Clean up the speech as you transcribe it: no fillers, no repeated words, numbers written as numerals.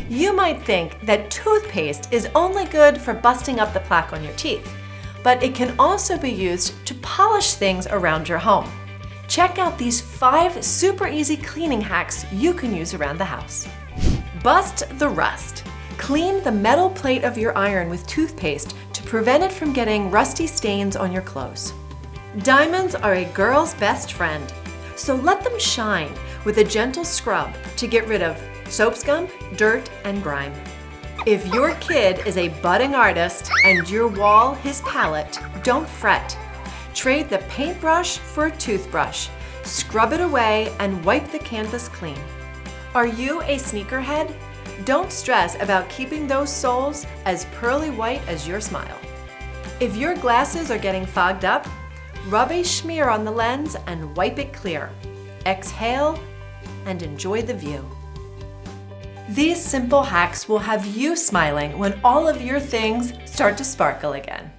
You might think that toothpaste is only good for busting up the plaque on your teeth, but it can also be used to polish things around your home. Check out these 5 super easy cleaning hacks you can use around the house. Bust the rust. Clean the metal plate of your iron with toothpaste to prevent it from getting rusty stains on your clothes. Diamonds are a girl's best friend, so let them shine with a gentle scrub to get rid of soap scum, dirt, and grime. If your kid is a budding artist and your wall his palette, don't fret. Trade the paintbrush for a toothbrush. Scrub it away and wipe the canvas clean. Are you a sneakerhead? Don't stress about keeping those soles as pearly white as your smile. If your glasses are getting fogged up, rub a smear on the lens and wipe it clear. Exhale and enjoy the view. These simple hacks will have you smiling when all of your things start to sparkle again.